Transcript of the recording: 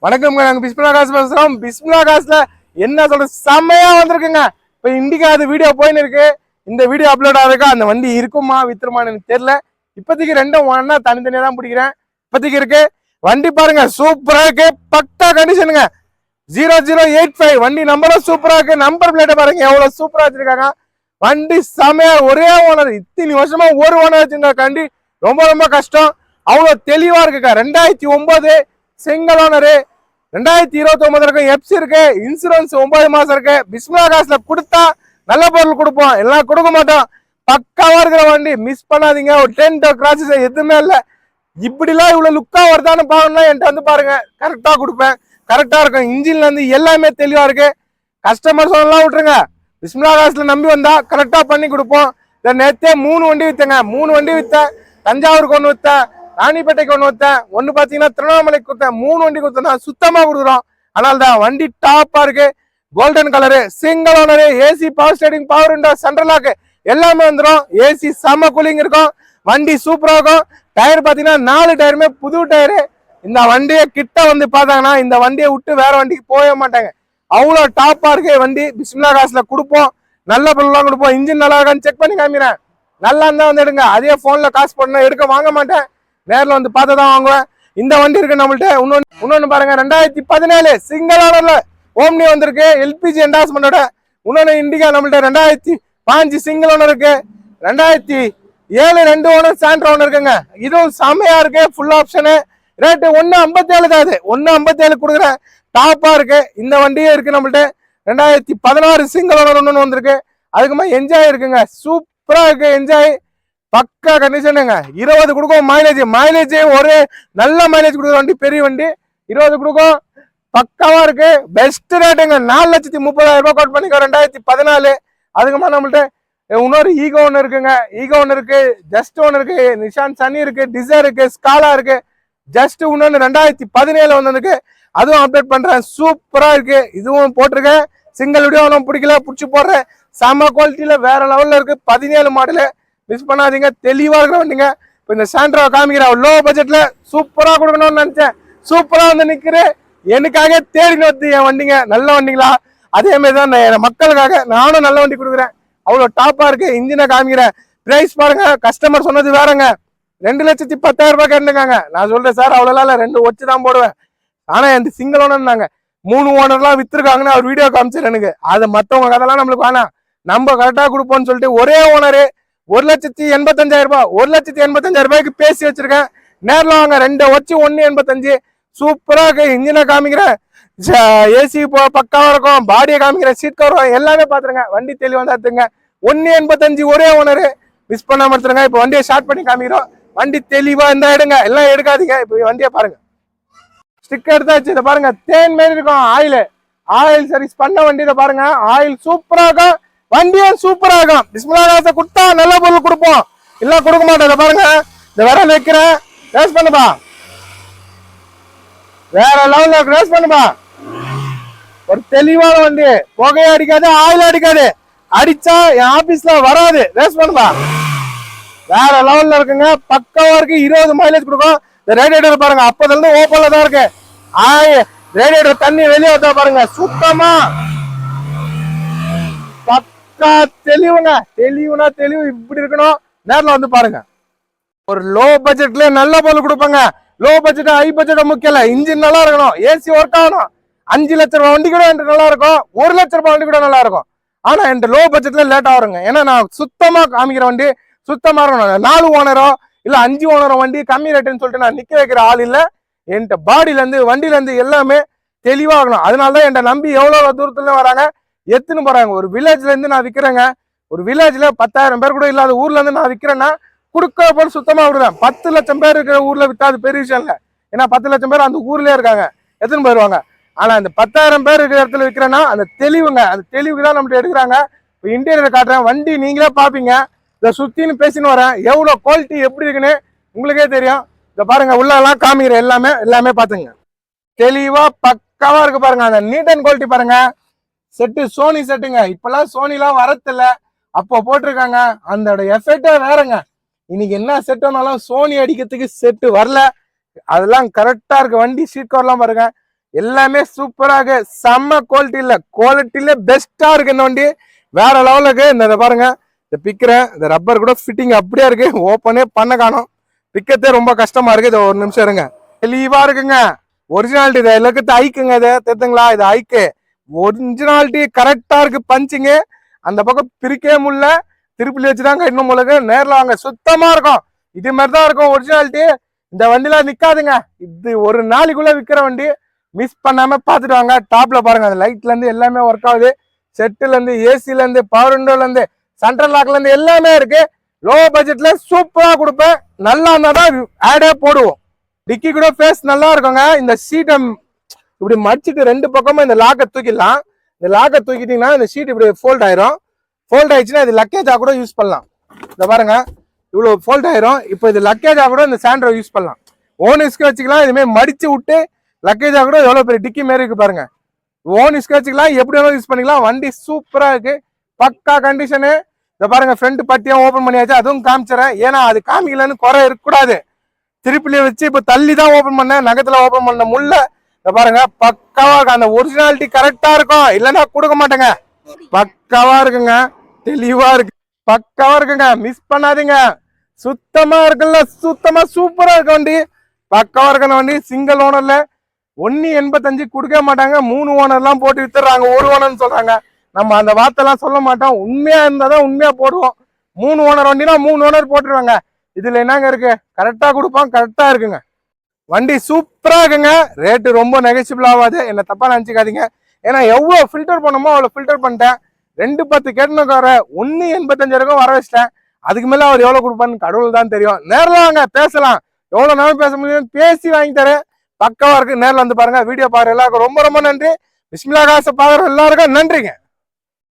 வணக்கம்ங்க. நாங்க பிஸ்மில்லா காசு பேசுறோம். பிஸ்மில்லா காசுல என்ன சொல்ற செம்மையா வந்திருக்குங்க. இப்ப இண்டிகா அது வீடியோ போயின்னு இருக்கு. இந்த வீடியோ அப்லோட் ஆகுறதுக்கு அந்த வண்டி இருக்குமா வித்துருமான்னு எனக்கு தெரியல. இப்போதைக்கு ரெண்டும் ஒன்னா தனித்தனியா தான் பிடிக்கிறேன். இப்போதைக்கு இருக்கு வண்டி பாருங்க, சூப்பரா இருக்கு, பக்கா கண்டிஷனுங்க. 0085 வண்டி நம்பரும் சூப்பரா இருக்கு. நம்பர் பிளேட்டை பாருங்க எவ்வளவு சூப்பரா வச்சிருக்காங்க. வண்டி செமையா, ஒரே ஓனர், இத்தனை வருஷமா ஒரு ஓனர் வச்சிருக்க கண்டி ரொம்ப ரொம்ப கஷ்டம். அவ்வளவு தெளிவா இருக்குக்கா. 2009 சிங்கிள் ஓனரு. 2029 இருக்கு, எப்சி இருக்கு, இன்சூரன்ஸ் 9 மாசம் இருக்கு. பிஸ்மில்லா காசுல கொடுத்தா நல்ல பொருள் கொடுப்போம், எல்லாம் கொடுக்க மாட்டோம். பக்காவா இருக்கிற வண்டி, மிஸ் பண்ணாதீங்க. ஒரு 10 கிராசஸ் எதுவுமே இல்ல. இப்படிலாம் இவ்வளவு லுக்கா வருதான்னு பாக்கணும்னா என்கிட்ட வந்து பாருங்க, கரெக்டா கொடுப்பேன். கரெக்டா இருக்கும். இன்ஜின்ல இருந்து எல்லாமே தெளிவா இருக்கு. கஸ்டமர் சொல்லலாம் விட்டுருங்க, பிஸ்மில்லா காசுல நம்பி வந்தா கரெக்டா பண்ணி கொடுப்போம். நேற்றே 3 வண்டி வித்தேங்க. 3 வண்டி வித்தேன். தஞ்சாவூருக்கு ஒன்று வித்தேன், ராணிப்பேட்டைக்கு ஒன்று வித்தேன், ஒன்று பார்த்தீங்கன்னா திருவண்ணாமலைக்கு கொடுத்தேன். 3 வண்டி கொடுத்தேன், சுத்தமா கொடுக்குறோம். அதனால தான் வண்டி டாப்பா இருக்கு. Golden colour, single owner, AC, power steering, power window, central lock எல்லாமே வந்துடும். ஏசி செம்ம கூலிங் இருக்கும். வண்டி சூப்பரா இருக்கும். டயர் பார்த்தீங்கன்னா 4 டயருமே புது டயரு. இந்த வண்டியை கிட்ட வந்து பார்த்தாங்கன்னா இந்த வண்டியை விட்டு வேற வண்டிக்கு போக மாட்டாங்க. அவ்வளோ டாப்பா இருக்கு வண்டி. பிஸ்மில்லா காசுல கொடுப்போம், நல்ல பொருள்லாம் கொடுப்போம். இன்ஜின் நல்லா இருக்கான்னு செக் பண்ணி காமிக்கிறேன். நல்லா இருந்தா வந்து எடுங்க. அதே போன்ல காசு போடணும், எடுக்க வாங்க மாட்டேன். நேரில் வந்து பார்த்து தான் வாங்குவேன். இந்த வண்டி இருக்கு நம்மள்ட்ட. இன்னொன்னு பாருங்க, 2017 சிங்கிள் ஓனர்ல ஓம்னி வந்திருக்கு, எல்பிஜி என்டாஸ்மெண்டோட. இன்னொன்னு இண்டிகா நம்மள்ட்ட 2005 சிங்கிள் ஓனர் இருக்கு. 2007 2 ஓனர் சாண்ட்ரா ஓனர் இருக்குங்க. இதுவும் செமையா இருக்கு, ஃபுல் ஆப்ஷனு. ரேட்டு 157 தான். அது 157 கொடுக்குறேன், டாப்பா இருக்கு. இந்த வண்டியே இருக்கு நம்மள்ட்ட. 2016 சிங்கிள் ஓனர் ஒன்று வந்திருக்கு. அதுக்குமா என்ஜாய் இருக்குங்க, சூப்பரா இருக்கு. என்ஜாய் பக்கா கண்டிஷனுங்க. 20 கொடுக்கும் மைலேஜ் ஒரு நல்ல மைலேஜ் கொடுக்குற வண்டி, பெரிய வண்டி. 20 கொடுக்கும், பக்காவா இருக்கு. பெஸ்ட் ரேட்டுங்க. 4,30,000 கோட் பண்ணிக்கோ. 2014. அதுக்குமா நம்மள்ட்ட இன்னொரு ஈகோ ஒன்று இருக்குங்க. ஈகோ ஒன்று இருக்கு, ஜஸ்ட் ஒன்று இருக்கு, நிஷான் சனி இருக்கு, டிசைர் இருக்கு, ஸ்காலா இருக்கு. ஜஸ்ட் இன்னொன்று 2017 வந்திருக்கு, அதுவும் அப்டேட் பண்றேன். சூப்பரா இருக்கு, இதுவும் போட்டிருக்கேன். சிங்கிள் வீடியோ ஒன்றும் பிடிக்கல, பிடிச்சி போடுறேன். செம குவாலிட்டியில வேற லெவல்ல இருக்கு. 17 மாடலு, மிஸ் பண்ணாதீங்க. தெளிவா இருக்கிற வண்டிங்க. இப்போ இந்த சாண்ட்ரா காமிக்கிறேன், லோ பட்ஜெட்ல சூப்பரா கொடுக்கணும்னு நினைச்சேன். சூப்பரா வந்து நிக்கிறேன். எனக்காக தேடி வந்து என் வண்டிங்க, நல்ல வண்டிங்களா. அதே மாதிரி தான் மக்களுக்காக நானும் நல்ல வண்டி கொடுக்குறேன். அவ்வளவு டாப்பா இருக்கு. இன்ஜினை காமிக்கிறேன். பிரைஸ் பாருங்க, கஸ்டமர் சொன்னது வேறங்க. 2,10,000 கேட்டுருக்காங்க. நான் சொல்றேன் சார் அவ்வளவு இல்ல, 2 வச்சு தான் போடுவேன். ஆனா இந்த சிங்கிள் ஓனர்னாங்க, 3 ஓனர்லாம் வித்துருக்காங்கன்னு அவர் வீடியோ காமிச்சார் எனக்கு. அது மத்தவங்க கதெல்லாம் நம்மளுக்கு வேணாம், நம்ம கரெக்டா கொடுப்போம்னு சொல்லிட்டு ஒரே ஓனரு 1,85,000, 1,85,000 பேசி வச்சிருக்கேன். நேரில் வாங்க, 2 வச்சு 1,85. சூப்பரா இருக்கு. இன்ஜினை காமிக்கிறேன், ஏசி பக்காவா இருக்கும். பாடியை காமிக்கிறேன், சீட் கவர் எல்லாமே பாத்துருங்க. வண்டி தெளிவா எடுத்துங்க. 1,85 ஒரே ஓனரு, மிஸ் பண்ணாம எடுத்துருங்க. இப்போ வண்டியை ஷார்ட் பண்ணி காமிக்கிறோம். வண்டி தெளிவா இருந்தா எடுங்க, எல்லாம் எடுக்காதீங்க. இப்போ வண்டியை பாருங்க, ஸ்டிக்கர் எடுத்தாச்சு. இதை பாருங்க, தேன் மாதிரி இருக்கும். ஆயில் சர்வீஸ் பண்ண வண்டி. இதை பாருங்க, ஆயில் சூப்பரா இருக்கும். வண்டியும் சூப்பரா இருக்கும். பிஸ்மில்லா காசை கொடுத்தா நல்ல பொருள் கொடுப்போம், இல்ல கொடுக்க மாட்டோம். இதை பாருங்க, இந்த விரல் வைக்கிறேன், ரேஸ் பண்ணுப்பா. வேற லெவல்ல ரேஸ் பண்ணுப்பா. ஒரு தெளிவான வண்டி, புகையை அடிக்காது, ஆயில் அடிக்காது. அடிச்சா என் ஆபீஸ்ல வராது. ரேஸ் பண்ணுப்பா. வேற லெவல்ல இருக்குங்க, பக்காவா இருக்கு. 20 மைலேஜ் கொடுக்கும். இந்த ரேடியேட்டர் பாருங்க, அப்பதுல இருந்து ஓப்பன்ல தான் இருக்கு. ரேடியேட்டர் தண்ணி வெளியே வந்தா பாருங்க, சுத்தமா பக்கா தெளிவுங்க. தெளிவுனா தெளிவு இப்படி இருக்கணும். நேரில் வந்து பாருங்க. ஒரு லோ பட்ஜெட்ல நல்ல பொருள் கொடுப்பாங்க. லோ பட்ஜெட் ஹை பட்ஜெட் முக்கியம் இல்ல, இன்ஜின் நல்லா இருக்கணும், ஏசி ஒர்க் ஆகணும். 5 லட்ச ரூபாய் வண்டி கூட என்கிட்ட நல்லா இருக்கும், 1 லட்ச ரூபாய் வண்டி கூட நல்லா இருக்கும். ஆனா என்கிட்ட லோ பட்ஜெட்ல லேட்டா வருங்க. ஏன்னா நான் சுத்தமா காமிக்கிற வண்டி சுத்தமா இருக்கணும். 4 ஓனரோ இல்ல 5 ஓனரோ வண்டி கம்மி ரேட்டுன்னு சொல்லிட்டு நான் நிக்க வைக்கிற ஆள் இல்ல. என்கிட்ட பாடியில இருந்து வண்டியில இருந்து எல்லாமே தெளிவாகணும். அதனாலதான் என்கிட்ட நம்பி எவ்வளவு தூரத்துல வராங்க, எத்துன்னு போறாங்க. ஒரு வில்லேஜ்ல இருந்து நான் விற்கிறேங்க. ஒரு வில்லேஜ்ல 10,000 பேர் கூட இல்லாத ஊர்ல இருந்து நான் விற்கிறேன்னா கொடுக்க போல சுத்தமா விடுவேன். 10 லட்சம் பேர் இருக்கிற ஊர்ல வித்தா அது பெரிய விஷயம் இல்ல. ஏன்னா 10 லட்சம் பேர் அந்த ஊர்லயே இருக்காங்க, எத்தனை போயிருவாங்க. ஆனா இந்த 10,000 பேர் இருக்கிற இடத்துல விற்கிறேன்னா அந்த தெளிவுங்க, அந்த தெளிவுக்கு தான் நம்மகிட்ட எடுக்கிறாங்க. இப்போ இன்டீரியர் காட்டுறேன், வண்டி நீங்களே பாப்பீங்க. இதை சுத்தின்னு பேசின்னு வரேன், எவ்வளவு குவாலிட்டி எப்படி இருக்குன்னு உங்களுக்கே தெரியும். இதை பாருங்க, உள்ள எல்லாம் காமிக்கிறேன், எல்லாமே பாத்துங்க. தெளிவா பக்காவா இருக்கு பாருங்க. அந்த நீட் அண்ட் குவாலிட்டி பாருங்க. செட்டு சோனி செட்டுங்க. இப்பெல்லாம் சோனிலாம் வரதில்ல, அப்போ போட்டிருக்காங்க. அந்த எஃபெக்டே வேறங்க. இன்னைக்கு என்ன செட் வந்தாலும் சோனி அடிக்கிறதுக்கு செட்டு வரல. அதெல்லாம் கரெக்டா இருக்கு. வண்டி சீட் கவர்லாம் பாருங்க, எல்லாமே சூப்பரா இருக்கு, செம்ம குவாலிட்டியில பெஸ்டா இருக்கு இந்த வண்டி, வேற லெவலுக்கு. இந்த பாருங்க, இந்த பிக்கிற இந்த ரப்பர் கூட ஃபிட்டிங் அப்படியே இருக்கு, ஓப்பனே பண்ண காணும், பிக்கத்தே ரொம்ப கஷ்டமா இருக்கு. இது ஒரு நிமிஷம் இருங்க, தெளிவா இருக்குங்க. ஒரிஜினாலிட்டி இதை எல்லாத்துக்கும் ஐக்குங்க, இதை தெரியுதுங்களா, இது ஐக்கு ஒரிஜினாலிட்டி கரெக்டா இருக்கு. பஞ்சிங்க அந்த பக்கம் பிரிக்கவே முடியல, திருப்பி வச்சுதான் கட்டணும் போல இருக்கு. நேரில் வாங்க, சுத்தமா இருக்கும், இது மாதிரிதான் இருக்கும் ஒரிஜினாலிட்டி. இந்த வண்டியில நிக்காதுங்க, இது ஒரு நாளைக்குள்ள விற்கிற வண்டி, மிஸ் பண்ணாம பாத்துட்டு வாங்க. டாப்ல பாருங்க, அந்த லைட்ல இருந்து எல்லாமே ஒர்க் ஆகுது, செட்டுல இருந்து ஏசில இருந்து பவர் விண்டோல இருந்து சென்ட்ரல் லாக்ல இருந்து எல்லாமே இருக்கு. லோ பட்ஜெட்ல சூப்பரா கொடுப்பேன், நல்லா இருந்தா தான் ஆடே போடுவோம். டிக்கி கூட ஃபேஸ் நல்லா இருக்குங்க. இந்த சீட்டை இப்படி மடிச்சிட்டு ரெண்டு பக்கமும் இந்த லாக்கை தூக்கிடலாம். இந்த லாக்கை தூக்கிட்டீங்கன்னா இந்த சீட் இப்படி ஃபோல்ட் ஆயிரும். ஃபோல்ட் ஆயிடுச்சுன்னா இது லக்கேஜா கூட யூஸ் பண்ணலாம். இந்த பாருங்க, இவ்வளவு ஃபோல்ட் ஆயிரும். இப்போ இது லக்கேஜா கூட இந்த சாண்ட்ரோ யூஸ் பண்ணலாம், ஓனிஸ்க்கு வச்சுக்கலாம். இதுமாதிரி மடிச்சு விட்டு லக்கேஜா கூட எவ்வளவு பெரிய டிக்கி மாரி இருக்கு பாருங்க, ஓனிஸ்க்கு வச்சுக்கலாம், எப்படி வேணாலும் யூஸ் பண்ணிக்கலாம். வண்டி சூப்பரா இருக்கு, பக்கா கண்டிஷனு. இதை பாருங்க, ஃப்ரண்ட் பட்டியும் ஓப்பன் பண்ணியாச்சு, அதுவும் காமிச்சிடறேன். ஏன்னா அது காமிக்கலன்னு குறை இருக்கக்கூடாது. திருப்பிலேயே வச்சு இப்போ தள்ளி தான் ஓப்பன் பண்ணேன், நகத்துல ஓப்பன் பண்ண முள்ள. இதை பாருங்க, பக்காவா இருக்கு, அந்த ஒரிஜினாலிட்டி கரெக்டா இருக்கும், இல்லைன்னா கொடுக்க மாட்டேங்க. பக்காவா இருக்குங்க, தெளிவா இருக்கு, பக்காவா இருக்குங்க, மிஸ் பண்ணாதீங்க. சுத்தமா இருக்குல்ல, சுத்தமா சூப்பரா இருக்கு வண்டி, பக்காவா இருக்கு வண்டி. சிங்கிள் ஓனர்ல 1.85 கொடுக்க மாட்டாங்க, 3 ஓனர்லாம் போட்டு வித்துறாங்க, 1 ஓனர்னு சொல்றாங்க. நம்ம அந்த வார்த்தை எல்லாம் சொல்ல மாட்டோம், உண்மையா இருந்தாதான் உண்மையா போடுவோம். 3 ஓனர் வண்டினா 3 ஓனர் போட்டுருவாங்க. இதுல என்னங்க இருக்கு, கரெக்டா கொடுப்போம், கரெக்டா இருக்குங்க. வண்டி சூப்பரா இருக்குங்க, ரேட்டு ரொம்ப நெகசிபிள் ஆகாது, என்ன தப்பா நினைச்சுக்காதீங்க. ஏன்னா எவ்வளவு ஃபில்டர் பண்ணணுமோ அவ்வளவு ஃபில்டர் பண்ணிட்டேன். 2.10 கேட்டுனுக்கு வர 1.85 வரைக்கும் வர வச்சிட்டேன். அதுக்கு மேல அவர் எவ்வளவு கொடுப்பான்னு கடவுள் தான் தெரியும். நேரில் வாங்க, பேசலாம், எவ்வளவு நேரம் பேச முடியும் பேசி வாங்கி தரேன். பக்காவா இருக்கு, நேரில் வந்து பாருங்க. வீடியோ பாருங்க, எல்லாருக்கும் ரொம்ப ரொம்ப நன்றி. பிஸ்மில்லா காசை பாக்குற எல்லாருக்கும் நன்றிங்க.